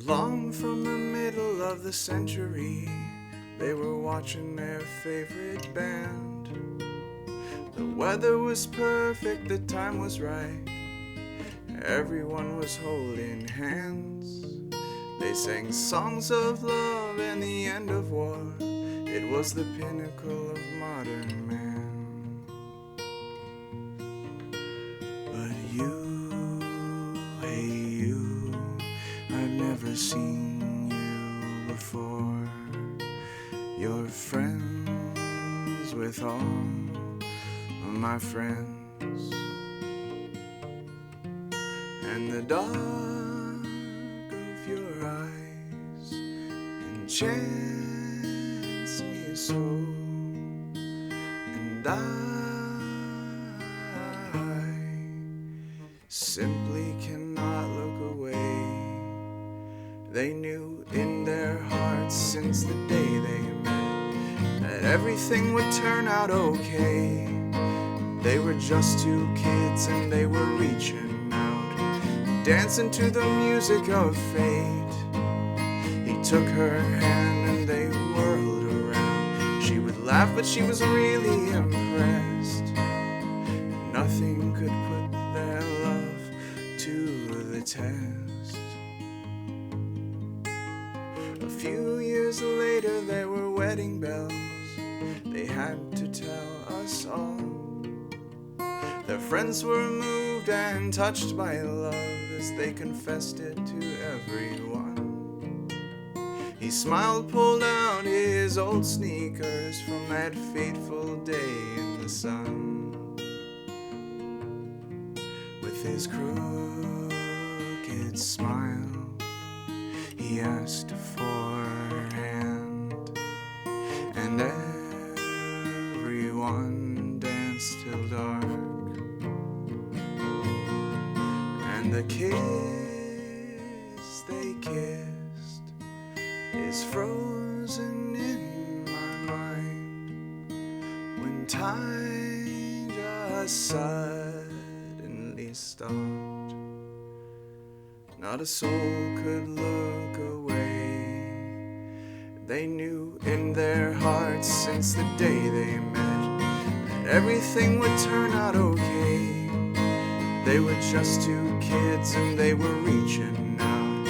Along from the middle of the century, they were watching their favorite band. The weather was perfect, the time was right, everyone was holding hands. They sang songs of love and the end of war. It was the pinnacle of modern man. But you, hey you, I've never seen you before. You're friends with all of my friends, and the dark of your eyes enchants me so, and I simply cannot look away. They knew in their hearts since the day they met that everything would turn out okay. They were just two kids and they were reaching out, dancing to the music of fate. He took her hand and they whirled around. She would laugh but she was really impressed. Nothing could put their love to the test. A few years later there were wedding bells. They had to tell us all. Their friends were moved and touched by love as they confessed it to everyone. He smiled, pulled out his old sneakers from that fateful day in the sun. With his crooked smile, he asked for her hand, and everyone danced till dark. And the kiss they kissed is frozen in my mind when time just suddenly stopped. Not a soul could look away. They knew in their hearts since the day they met that everything would turn out okay. They were just two kids and they were reaching out,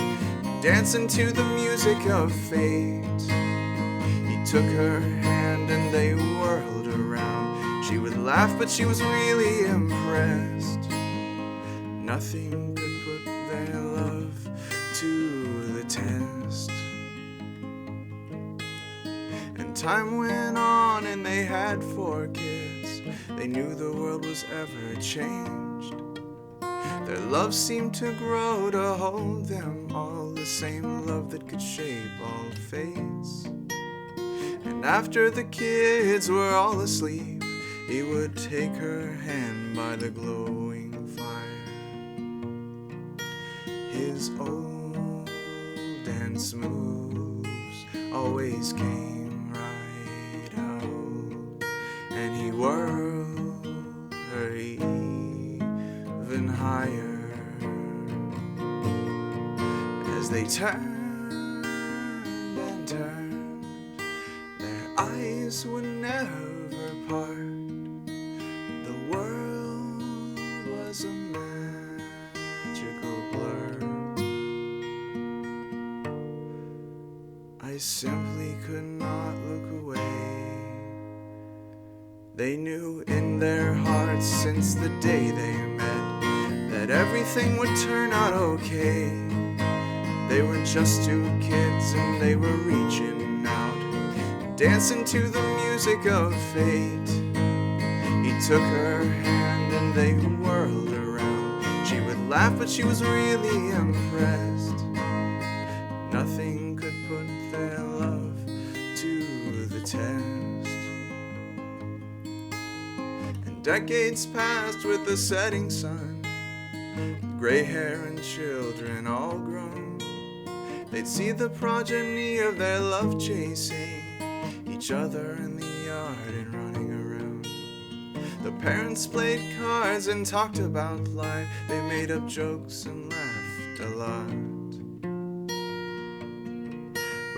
dancing to the music of fate. He took her hand and they whirled around. She would laugh but she was really impressed. Nothing could put their love to the test. And time went on and they had 4 kids. They knew the world was ever changed. Their love seemed to grow to hold them all, the same love that could shape all fates. And after the kids were all asleep, he would take her hand by the glowing fire. His old dance moves always came right out, and he whirled her even higher as they turned and turned. Their eyes would never part. The world was a magical blur. I simply could not look away. They knew in their hearts since the day they met that everything would turn out okay. They were just two kids and they were reaching out, dancing to the music of fate. He took her hand and they whirled around. She would laugh but she was really impressed. Nothing could put their love to the test. And decades passed with the setting sun, gray hair and children all grown. They'd see the progeny of their love chasing each other in the yard and running around. The parents played cards and talked about life. They made up jokes and laughed a lot.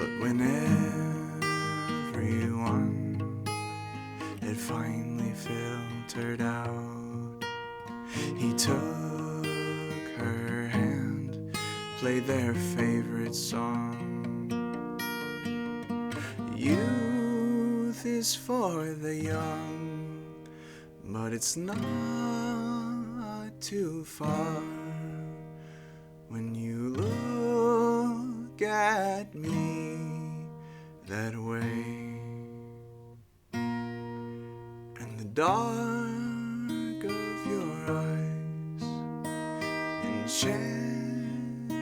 But when everyone had finally filtered out, he took her hand, played their favorite song. Youth is for the young, but it's not too far when you look at me that way. And the dark of your eyes enchants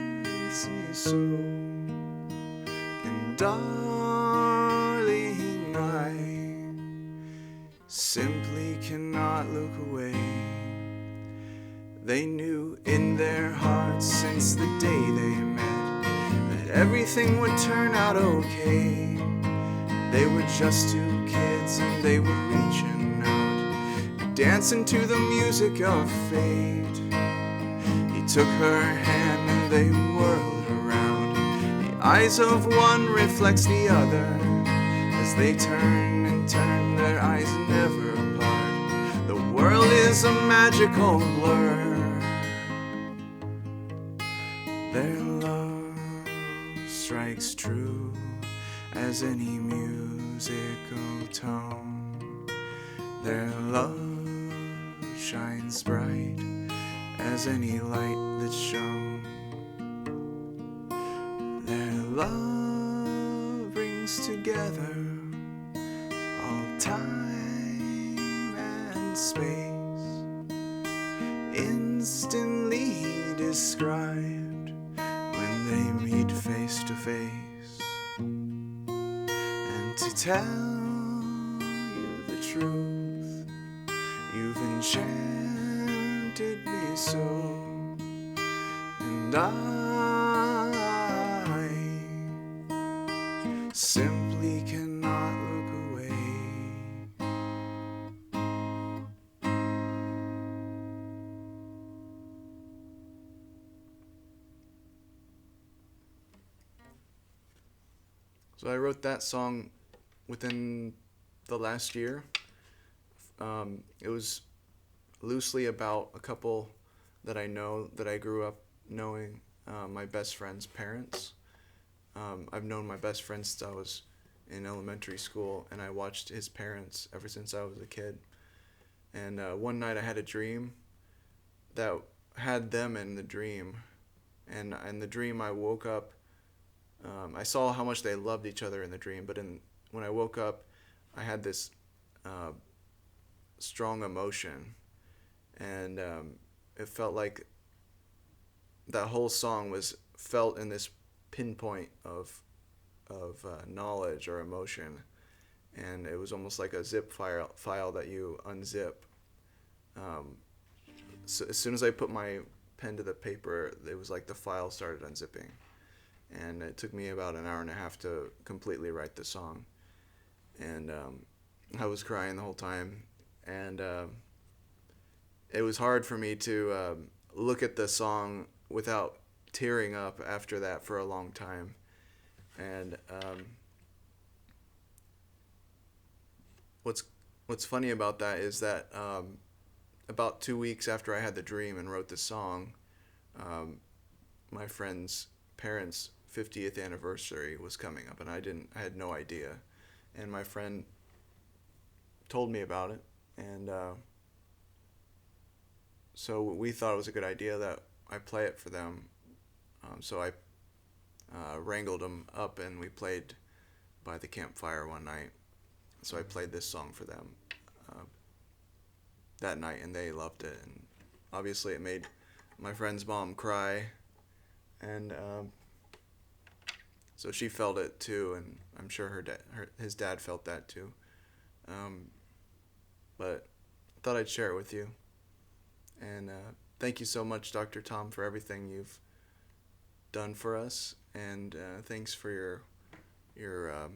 me so. And darling, I simply cannot look away. They knew in their hearts since the day they met that everything would turn out okay. They were just two kids and they were reaching out, dancing to the music of fate. He took her hand and they whirled around. The eyes of one reflects the other. As they turn and turn, their eyes never apart. The world is a magical blur. Their love strikes true as any musical tone. Their love shines bright as any light that's shown. Their love brings together all time and space, instantly described when they meet face to face. And to tell you the truth, you've enchanted me so, and I simply cannot look away. So I wrote that song within the last year. It was loosely about a couple that I know, that I grew up knowing, my best friend's parents. I've known my best friend since I was in elementary school, and I watched his parents ever since I was a kid. And one night I had a dream that had them in the dream. And in the dream I woke up, I saw how much they loved each other in the dream, but when I woke up, I had this strong emotion, and it felt like that whole song was felt in this pinpoint of knowledge or emotion, and it was almost like a zip file that you unzip. So as soon as I put my pen to the paper, it was like the file started unzipping, and it took me about an hour and a half to completely write the song, and I was crying the whole time, and it was hard for me to look at the song without tearing up after that for a long time. And what's funny about that is that about 2 weeks after I had the dream and wrote the song, my friend's parents' 50th anniversary was coming up, and I had no idea. And my friend told me about it, and so we thought it was a good idea that I play it for them. So I wrangled them up, and we played by the campfire one night. So I played this song for them that night, and they loved it. And obviously it made my friend's mom cry, and so she felt it too, and I'm sure his dad felt that too. But I thought I'd share it with you. And thank you so much, Dr. Tom, for everything you've done for us, and thanks for your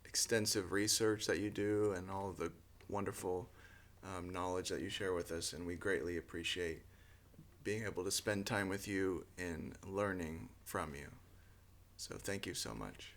extensive research that you do, and all of the wonderful knowledge that you share with us, and we greatly appreciate being able to spend time with you and learning from you. So thank you so much.